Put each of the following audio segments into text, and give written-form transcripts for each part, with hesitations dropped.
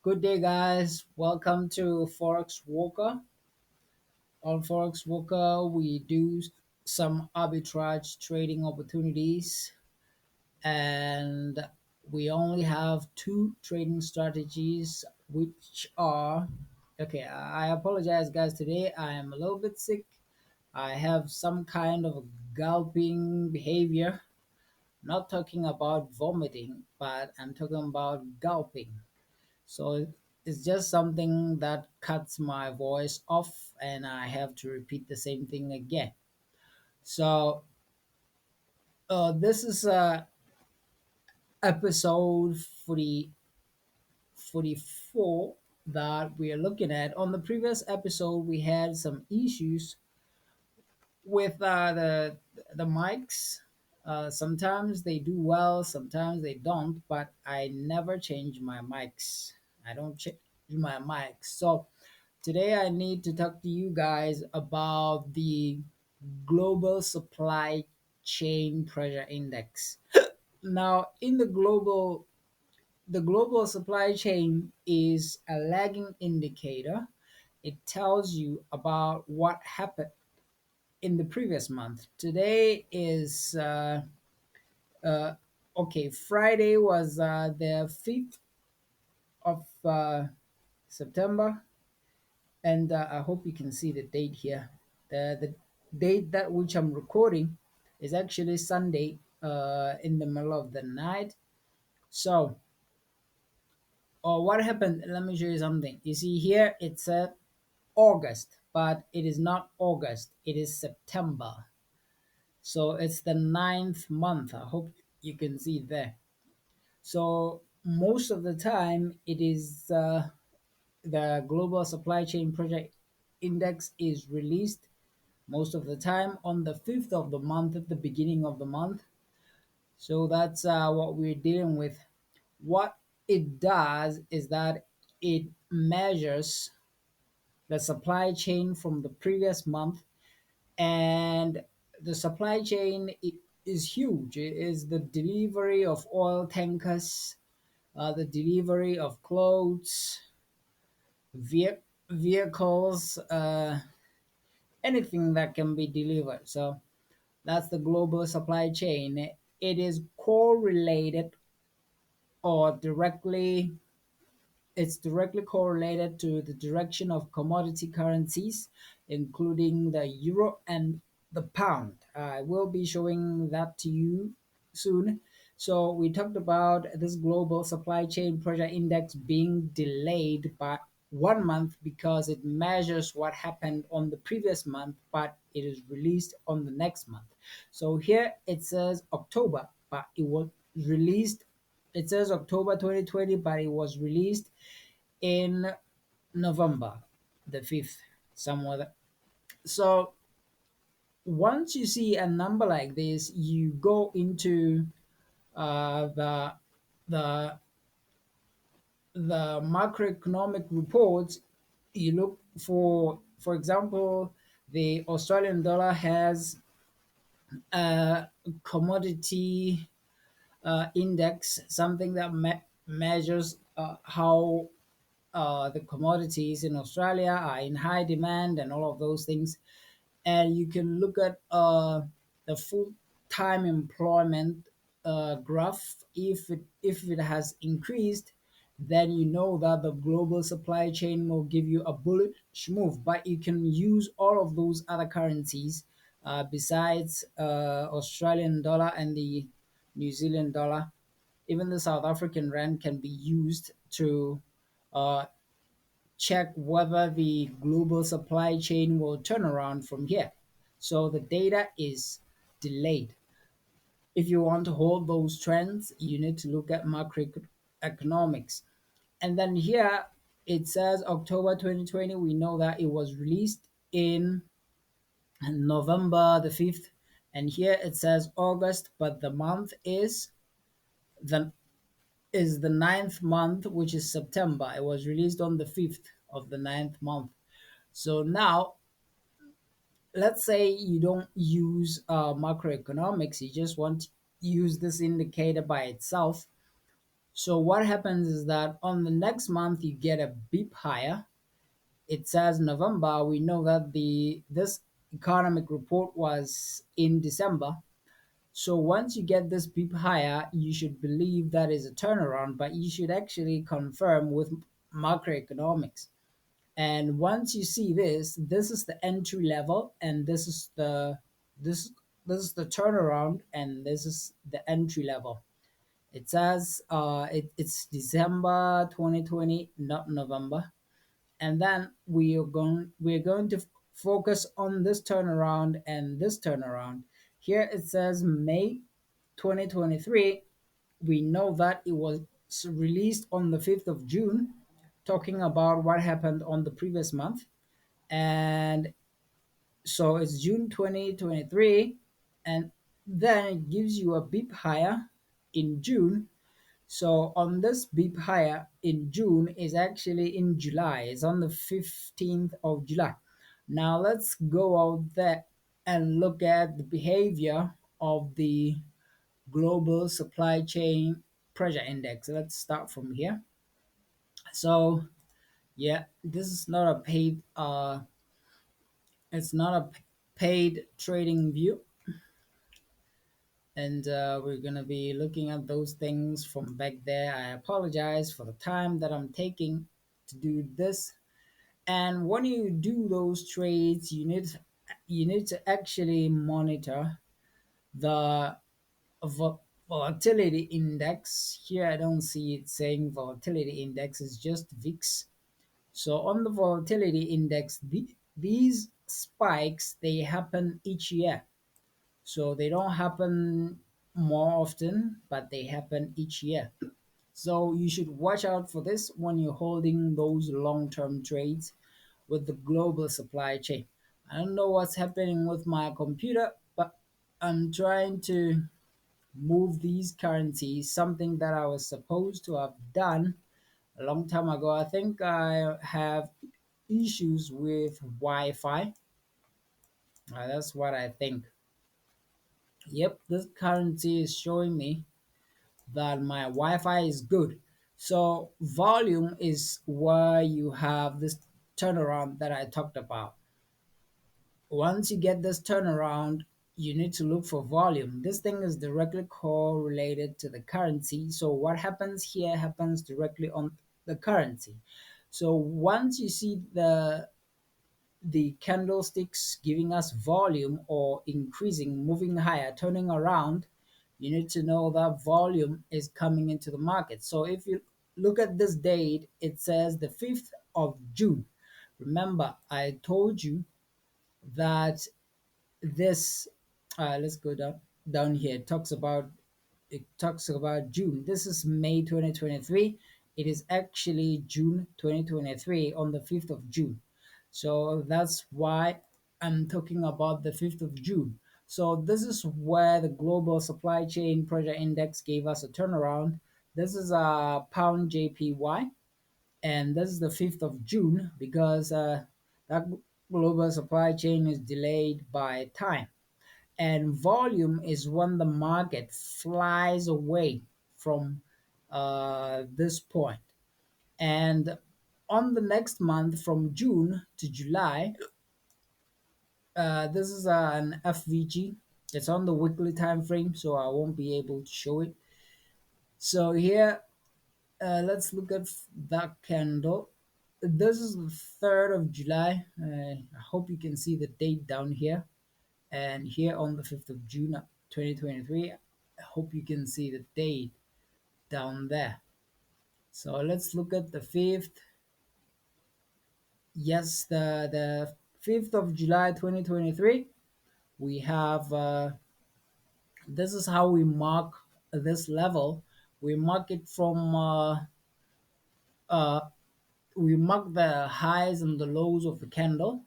Good day, guys. Welcome to Forex Walker. On Forex Walker, we do some arbitrage trading opportunities, and we only have two trading strategies, which are okay. I apologize, guys. Today I am a little bit sick. I have some kind of gulping behavior. Not talking about vomiting, but I'm talking about gulping. So it's just something that cuts my voice off, and I have to repeat the same thing again. So this is episode 44 that we are looking at. On the previous episode, we had some issues with the mics. Sometimes they do well, sometimes they don't, but I never change my mics. I don't change my mics. So today I need to talk to you guys about the global supply chain pressure index. Now, in the global supply chain is a lagging indicator. It tells you about what happened in the previous month. Today is uh, okay. Friday was the 5th of September, and I hope you can see the date here. The date that which I'm recording is actually Sunday, in the middle of the night. So, what happened? Let me show you something. You see here it said August, but it is not August. It is September. So it's the ninth month. I hope you can see there. So most of the time, it is the global supply chain project index is released most of the time on the 5th of the month at the beginning of the month. So that's what we're dealing with. What it does is that it measures the supply chain from the previous month, and the supply chain is huge. It is the delivery of oil tankers, the delivery of clothes, vehicles, anything that can be delivered. So that's the global supply chain. It is correlated or directly it's directly correlated to the direction of commodity currencies, including the euro and the pound. I will be showing that to you soon. So we talked about this global supply chain pressure index being delayed by 1 month because it measures what happened on the previous month, but it is released on the next month. So here it says October, but it was released. It says October 2020, but it was released in November the 5th, somewhere. So once you see a number like this, you go into the the the macroeconomic reports. You look for example, the Australian dollar has a commodity index, something that measures how the commodities in Australia are in high demand and all of those things. And you can look at the full time employment graph. If it has increased, then you know that the global supply chain will give you a bullish move. But you can use all of those other currencies besides Australian dollar and the New Zealand dollar. Even the South African rand can be used to uh, check whether the global supply chain will turn around from here. So the data is delayed. If you want to hold those trends, you need to look at macroeconomics. And then here it says October 2020. We know that it was released in November the 5th. And here it says August, but the month the is the ninth month, which is September. It was released on the 5th of the ninth month. So now, let's say you don't use macroeconomics, you just want to use this indicator by itself. So what happens is that on the next month you get a beep higher. It says November. We know that the this economic report was in December. So once you get this beep higher, you should believe that is a turnaround, but you should actually confirm with macroeconomics. And once you see this, this is the entry level, and this this is the turnaround, and this is the entry level. It says it's December 2020, not November. And then we're going to focus on this turnaround and this turnaround. Here it says May 2023. We know that it was released on the 5th of June, talking about what happened on the previous month. And so it's June 2023, and then it gives you a beep higher in June. So on this beep higher in June is actually in July. It's on the 15th of July. Now let's go out there and look at the behavior of the global supply chain pressure index. Let's start from here. So yeah, this is not a paid it's not a paid trading view, and we're gonna be looking at those things from back there. I apologize for the time that I'm taking to do this. And when you do those trades, you need to actually monitor the volatility index. Here I don't see it saying volatility index, it's just VIX. So on the volatility index, these spikes they happen each year. So they don't happen more often, but they happen each year. So you should watch out for this when you're holding those long-term trades with the global supply chain. I don't know what's happening with my computer, but I'm trying to move these currencies, something that I was supposed to have done a long time ago. I think I have issues with Wi-Fi. That's what I think. Yep, this currency is showing me that my Wi-Fi is good. So volume is where you have this turnaround that I talked about. Once you get this turnaround, you need to look for volume. This thing is directly correlated to the currency. So what happens here happens directly on the currency. So once you see the candlesticks giving us volume or increasing, moving higher, turning around, you need to know that volume is coming into the market. So if you look at this date, it says the 5th of June. Remember, I told you that this let's go down here. It talks about June. This is May 2023. It is actually June 2023 on the 5th of June. So that's why I'm talking about the 5th of June. So this is where the global supply chain pressure index gave us a turnaround. This is a pound JPY, and this is the 5th of June because that global supply chain is delayed by time. And volume is when the market flies away from this point. And on the next month, from June to July, this is an FVG. It's on the weekly time frame, so I won't be able to show it. So here, let's look at that candle. This is the 3rd of July. I hope you can see the date down here. And here on the 5th of June 2023, I hope you can see the date down there. So let's look at the 5th. Yes, the 5th of July 2023. We have this is how we mark this level. We mark it from uh, we mark the highs and the lows of the candle,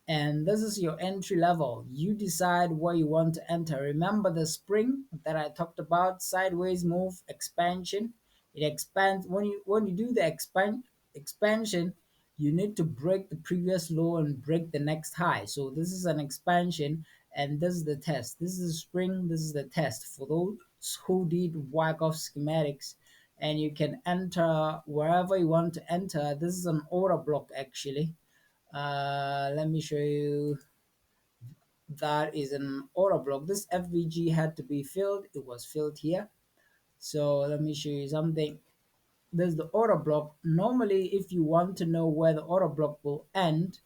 and this is your entry level. You decide where you want to enter. Remember the spring that I talked about, sideways move, expansion. It expands when you do the expansion. You need to break the previous low and break the next high. So this is an expansion, and this is the test. This is the spring, this is the test for those who did Wyckoff schematics and you can enter wherever you want to enter. This is an order block actually. Let me show you. That is an order block. This FVG had to be filled. It was filled here. So let me show you something. There's the order block. Normally, if you want to know where the order block will end,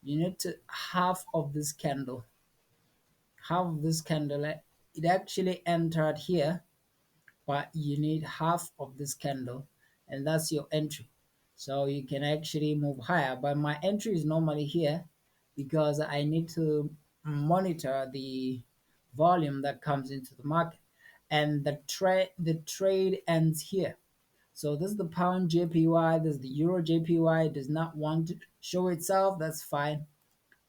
you need to half of this candle. Half of this candle, it actually entered here, but you need half of this candle, and that's your entry. So you can actually move higher, but my entry is normally here because I need to monitor the volume that comes into the market, and the trade ends here. So this is the pound JPY, this is the euro JPY. It does not want to show itself, that's fine.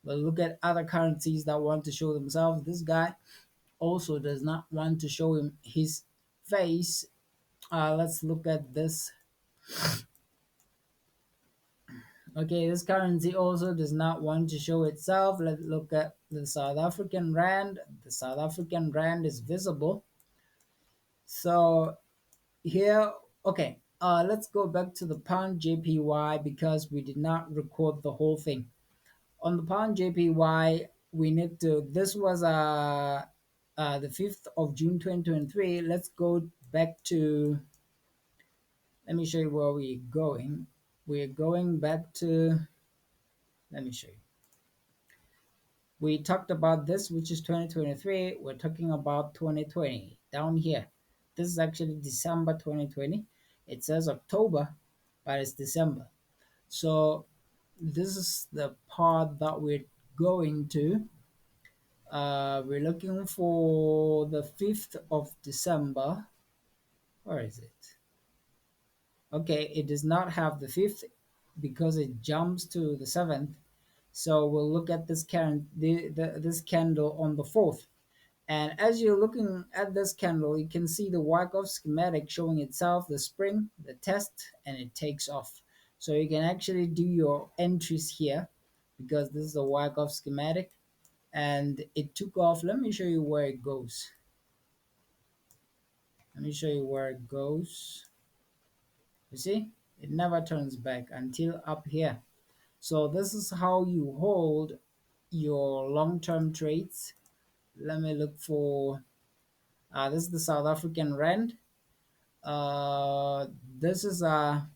But look at other currencies that want to show themselves. This guy also does not want to show him his face. Let's look at this. Okay, this currency also does not want to show itself. Let's look at the South African rand. The South African rand is visible. So here, okay, let's go back to the pound JPY because we did not record the whole thing. On the pound JPY, we need to, this was the 5th of June 2023. Let's go back to, let me show you where we're going. We're going back to, let me show you. We talked about this, which is 2023. We're talking about 2020 down here. This is actually December 2020. It says October, but it's December. So this is the part that we're going to. We're looking for the 5th of December. Where is it? Okay, it does not have the 5th because it jumps to the 7th. So we'll look at this candle on the 4th. And as you're looking at this candle, you can see the Wyckoff schematic showing itself, the spring, the test, and it takes off. So you can actually do your entries here because this is the Wyckoff schematic and it took off. Let me show you where it goes. Let me show you where it goes. You see, it never turns back until up here. So this is how you hold your long-term trades. Let me look for, this is the South African rand. Uh, this is the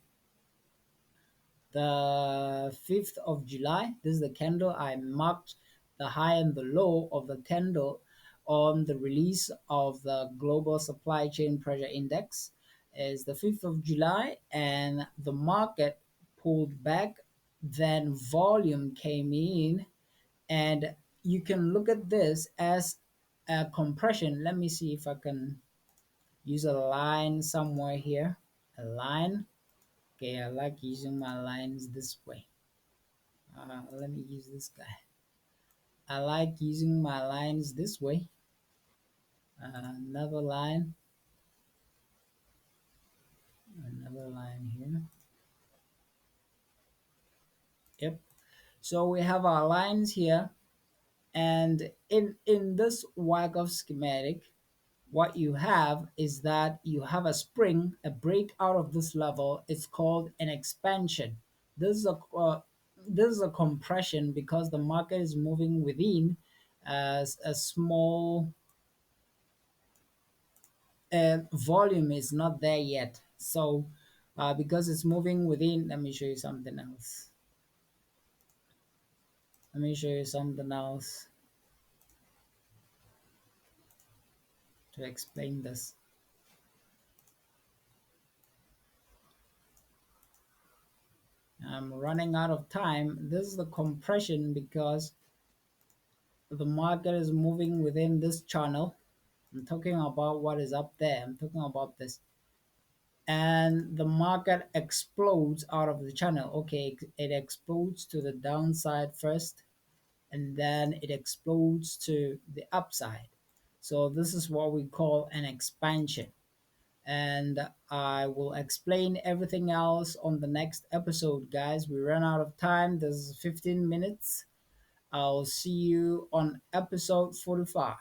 5th of July. This is the candle I marked the high and the low of the candle on the release of the global supply chain pressure index is the 5th of July, and the market pulled back, then volume came in, and you can look at this as a compression. Let me see if I can use a line somewhere here. A line. Okay, I like using my lines this way. Let me use this guy. I like using my lines this way. Another line. Another line here. Yep. So we have our lines here. And in this Wyckoff schematic, what you have is that you have a spring, a break out of this level. It's called an expansion. This is a compression because the market is moving within as a small volume is not there yet. So because it's moving within, let me show you something else. Let me show you something else to explain this. I'm running out of time. This is the compression because the market is moving within this channel. I'm talking about what is up there. I'm talking about this. And the market explodes out of the channel. Okay, it explodes to the downside first, and then it explodes to the upside. So this is what we call an expansion. And I will explain everything else on the next episode, guys. We ran out of time. This is 15 minutes. I'll see you on episode 45.